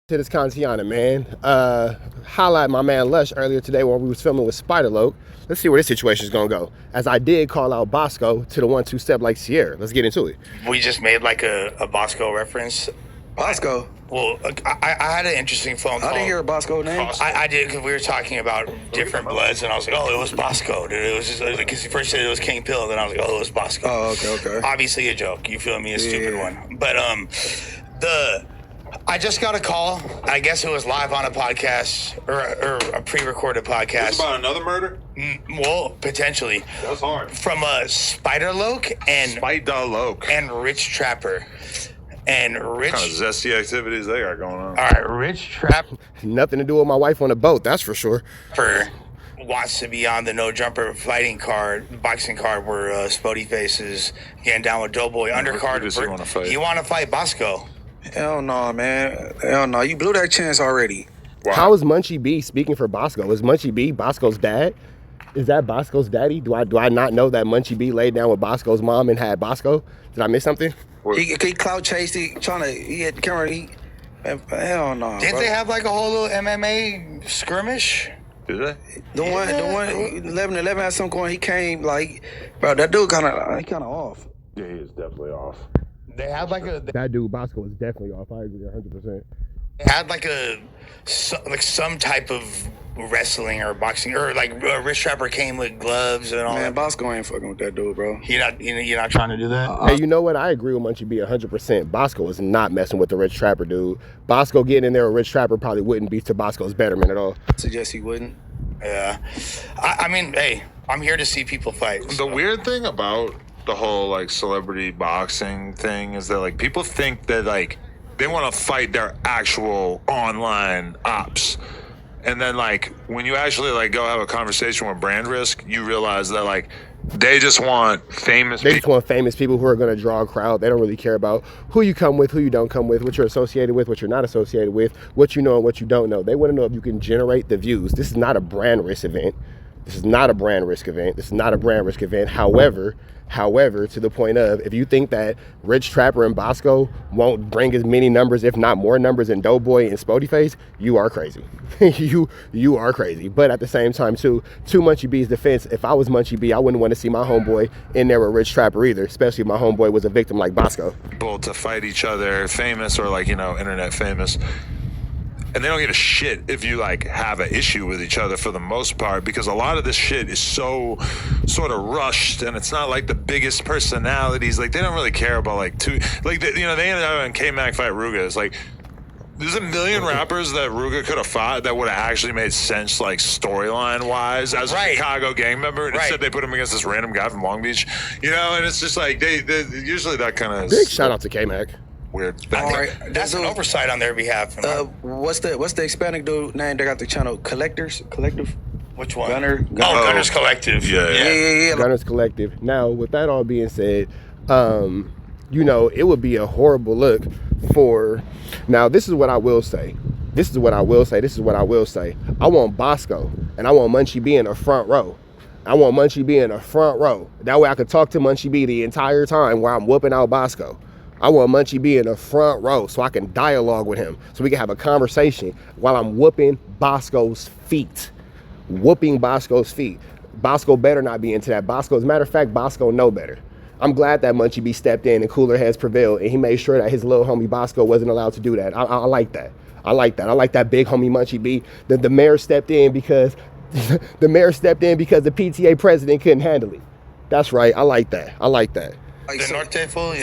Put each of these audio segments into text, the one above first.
To this Kantiana, man. Highlight my man Lush earlier today when we was filming with Spider-Loke. Let's see where this situation is gonna go. As I did call out Boskoe to the 1-2 step like Sierra. Let's get into it. We just made like a Boskoe reference. Boskoe? Well, I had an interesting phone call. I didn't hear a Boskoe name. I did, because we were talking about different bloods, and I was like, oh, it was Boskoe, dude. It was just because he first said it was King Pill, and then I was like, oh, it was Boskoe. Oh, okay. Obviously a joke, you feel me? A stupid one. But I just got a call. I guess it was live on a podcast or a pre-recorded podcast. Is it about another murder? Well, potentially. That's hard. From Spider-Loke and Rich Trapper. And Rich... What kind of zesty activities they got going on? All right, Rich Trapper... Nothing to do with my wife on a boat, that's for sure. Wants to be on the no jumper boxing card where Spody Face is getting down with Doughboy undercard. You want to fight Boskoe? Hell no, man. Hell no. You blew that chance already. Wow. How is Munchie B speaking for Boskoe? Is Munchie B Boskoe's dad? Is that Boskoe's daddy? Do I not know that Munchie B laid down with Boskoe's mom and had Boskoe? Did I miss something? He clout chased. He had the camera. Hell no. Didn't they have like a whole little MMA skirmish? Did they? The one 11 had something going. He came like, bro. That dude kind of off. Yeah, he is definitely off. They had like that dude Boskoe is definitely off. I agree 100%. They had like some type of wrestling or boxing, or like Rich Trapper came with gloves and all. Man, that. Boskoe ain't fucking with that dude, bro. You're not trying to do that. Hey, you know what? I agree with Munchie B 100%. Boskoe is not messing with the Rich Trapper dude. Boskoe getting in there with Rich Trapper probably wouldn't be to Boskoe's betterment at all. I suggest he wouldn't. Yeah, I mean, hey, I'm here to see people fight. So. The weird thing about the whole like celebrity boxing thing is that like people think that like they want to fight their actual online ops, and then like when you actually like go have a conversation with brand risk, you realize that like they just want famous people who are going to draw a crowd. They don't really care about who you come with, who you don't come with, what you're associated with, what you're not associated with, what you know and what you don't know. They want to know if you can generate the views. This is not a brand risk event. However, to the point of, if you think that Rich Trapper and Boskoe won't bring as many numbers, if not more numbers, than Doughboy and Spody Face, you are crazy. you are crazy. But at the same time, too, to Munchie B's defense, if I was Munchie B, I wouldn't want to see my homeboy in there with Rich Trapper either, especially if my homeboy was a victim like Boskoe. People to fight each other, famous or like, internet famous. And they don't give a shit if you like have an issue with each other for the most part, because a lot of this shit is so sort of rushed, and it's not like the biggest personalities. Like they don't really care about like they ended up on K-Mac fight Ruga. It's like there's a million rappers that Ruga could have fought that would have actually made sense, like storyline wise, as a Chicago gang member. And instead they put him against this random guy from Long Beach, and it's just like they usually that kind of big shout out to K-Mac. Weird. That's an oversight on their behalf. What's the Hispanic dude name? They got the channel Collective. Which one? Gunners Collective. Yeah. Gunners Collective. Now, with that all being said, it would be a horrible look for. Now, this is what I will say. I want Boskoe and I want Munchie B in the front row. That way I could talk to Munchie B the entire time while I'm whooping out Boskoe. I want Munchie B in the front row so I can dialogue with him, so we can have a conversation while I'm whooping Boskoe's feet. Boskoe better not be into that. As a matter of fact, Boskoe know better. I'm glad that Munchie B stepped in and cooler heads prevailed, and he made sure that his little homie Boskoe wasn't allowed to do that. I like that. I like that big homie Munchie B. The mayor stepped in because the PTA president couldn't handle it. That's right. I like that. The Norte fool,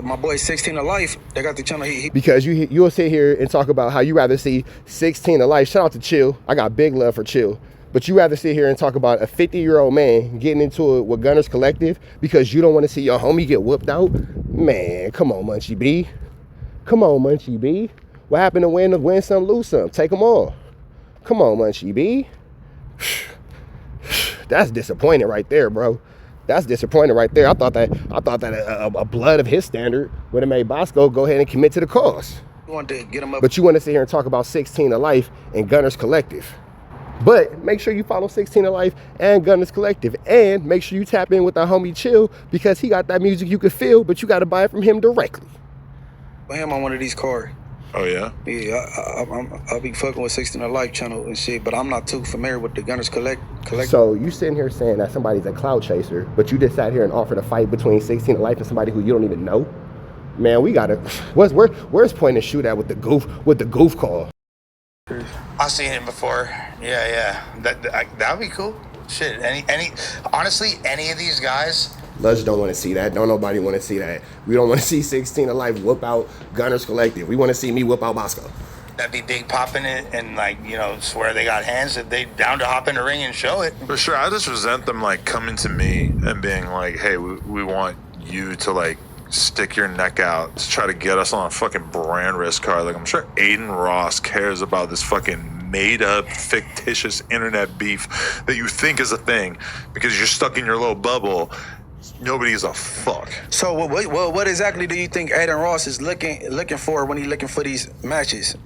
my boy 16 to Life, they got the channel. Because you'll sit here and talk about how you rather see 16 to Life. Shout out to Chill. I got big love for Chill. But you rather sit here and talk about a 50-year-old man getting into it with Gunners Collective because you don't want to see your homie get whooped out? Man, come on, Munchie B. What happened to win some, lose some? Take them all. Come on, Munchie B. That's disappointing right there, bro. I thought that a blood of his standard would have made Boskoe go ahead and commit to the cause. You want to get him up. But you want to sit here and talk about 16 to Life and Gunners Collective. But make sure you follow 16 to Life and Gunners Collective. And make sure you tap in with our homie Chill, because he got that music you can feel, but you got to buy it from him directly. Put him on one of these cards. Oh, yeah? Yeah, I'll be fucking with 16 to Life channel and shit, but I'm not too familiar with the Gunners Collect. So you sitting here saying that somebody's a cloud chaser, but you just sat here and offered a fight between 16 to Life and somebody who you don't even know? Man, we gotta. Where's point and shoot at with the goof call? I've seen him before. Yeah. That would be cool. Shit. Honestly, any of these guys. Lush don't want to see that. Don't nobody want to see that. We don't want to see 16 to Life whoop out Gunners Collective. We want to see me whoop out Boskoe. That'd be big popping it and swear they got hands. If they down to hop in the ring and show it. For sure. I just resent them coming to me and being like, hey, we want you to stick your neck out to try to get us on a fucking brand risk card. I'm sure Aiden Ross cares about this fucking made up fictitious internet beef that you think is a thing because you're stuck in your little bubble. Nobody gives a fuck. So what exactly do you think Aiden Ross is looking for when he's looking for these matches?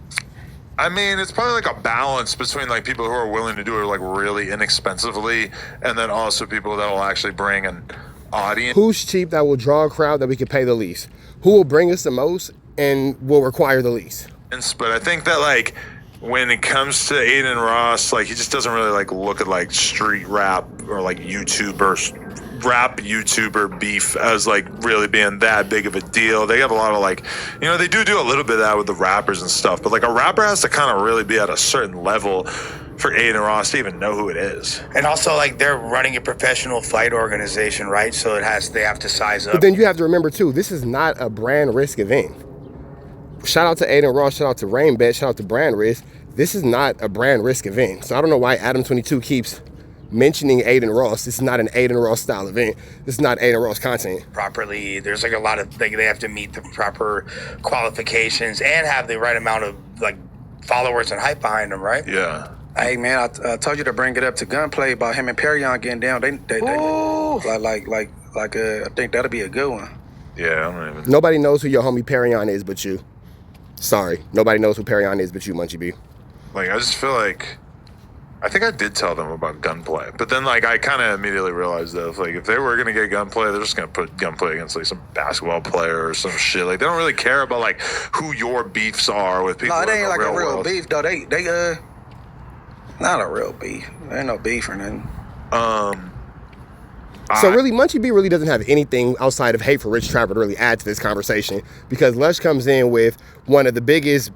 I mean, it's probably a balance between people who are willing to do it really inexpensively and then also people that will actually bring an audience. Who's cheap that will draw a crowd that we can pay the least? Who will bring us the most and will require the least? But I think that when it comes to Aiden Ross, he just doesn't really look at street rap or YouTuber beef as really being that big of a deal. They have a lot of they do a little bit of that with the rappers and stuff, but a rapper has to kind of really be at a certain level for Aiden Ross to even know who it is. And also they're running a professional fight organization, right? So they have to size up. But then you have to remember too, this is not a brand risk event. Shout out to Aiden Ross, shout out to Rainbet, shout out to Brand Risk. This is not a brand risk event. So I don't know why Adam22 keeps mentioning Aiden Ross. This is not an Aiden Ross style event. This is not Aiden Ross content. Properly, there's a lot of they have to meet the proper qualifications and have the right amount of followers and hype behind them, right? Yeah. Hey man, I told you to bring it up to Gunplay about him and Perion getting down. I think that'll be a good one. Yeah, I don't even. Nobody knows who your homie Perion is but you. Sorry, nobody knows who Perion is but you, Munchie B. I just feel I think I did tell them about Gunplay, but then I kind of immediately realized that if they were gonna get Gunplay, they're just gonna put Gunplay against some basketball player or some shit. They don't really care about who your beefs are with people. No, it ain't a real world. beef though. They not a real beef. There ain't no beef or nothing. So really, Munchie B really doesn't have anything outside of hate for Rich Trapper to really add to this conversation, because Lush comes in with one of the biggest,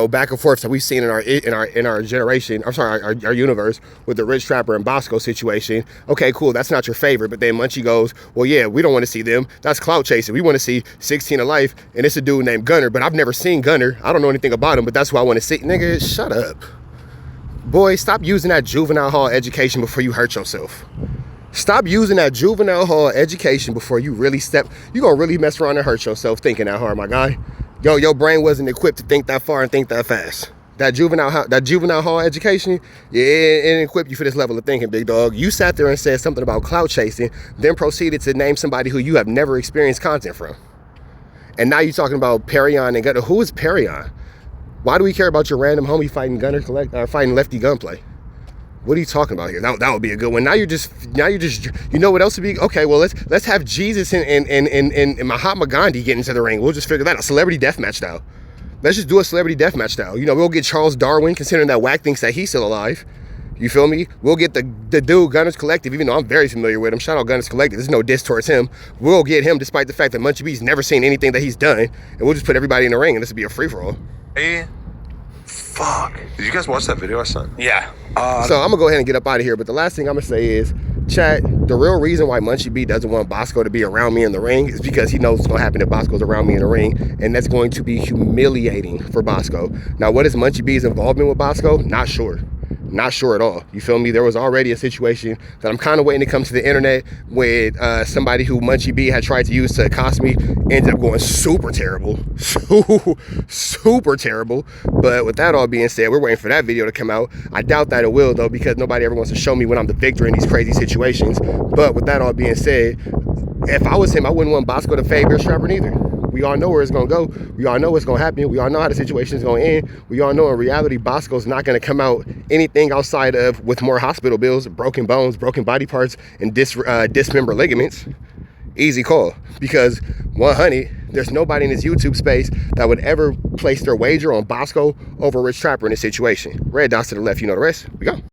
back and forths that we've seen in our generation. I'm sorry, our universe, with the Rich Trapper and Boskoe situation. Okay, cool, that's not your favorite, but then Munchie goes, well, yeah, we don't want to see them. That's clout chasing. We want to see 16 to Life, and it's a dude named Gunner, but I've never seen Gunner. I don't know anything about him, but that's who I want to see. Nigga, shut up. Boy, stop using that juvenile hall education before you hurt yourself. Stop using that juvenile hall education before you really you're gonna really mess around and hurt yourself thinking that hard, my guy. Your brain wasn't equipped to think that far and think that fast. That juvenile hall education, yeah, it didn't equip you for this level of thinking, big dog. You sat there and said something about clout chasing, then proceeded to name somebody who you have never experienced content from. And now you're talking about Perion and Gunner. Who is Perion? Why do we care about your random homie fighting fighting Lefty Gunplay? What are you talking about here? That would be a good one. Now you're just, you know what else would be? Okay, well, let's have Jesus and Mahatma Gandhi get into the ring. We'll just figure that out. Celebrity deathmatch style. Let's just do a celebrity deathmatch style. We'll get Charles Darwin, considering that Wack thinks that he's still alive. You feel me? We'll get the dude Gunners Collective, even though I'm very familiar with him. Shout out Gunners Collective. There's no diss towards him. We'll get him despite the fact that Munchie B's never seen anything that he's done. And we'll just put everybody in the ring and this will be a free-for-all. Hey. Fuck. Did you guys watch that video I sent? Yeah. So I'm going to go ahead and get up out of here. But the last thing I'm going to say is, chat, the real reason why Munchie B doesn't want Boskoe to be around me in the ring is because he knows what's going to happen if Boskoe's around me in the ring. And that's going to be humiliating for Boskoe. Now, what is Munchie B's involvement with Boskoe? Not sure. Not sure at all. You feel me? There was already a situation that I'm kind of waiting to come to the internet with somebody who Munchie B had tried to use to accost me. Ended up going super terrible. Super terrible. But with that all being said, we're waiting for that video to come out. I doubt that it will, though, because nobody ever wants to show me when I'm the victor in these crazy situations. But with that all being said, if I was him, I wouldn't want Boskoe to fade Rich Trapper neither. We all know where it's going to go. We all know what's going to happen. We all know how the situation is going to end. We all know in reality, Boskoe's not going to come out anything outside of with more hospital bills, broken bones, broken body parts, and dismembered ligaments. Easy call. Because 100, There's nobody in this YouTube space that would ever place their wager on Boskoe over Rich Trapper in this situation. Red dots to the left, you know the rest. We go.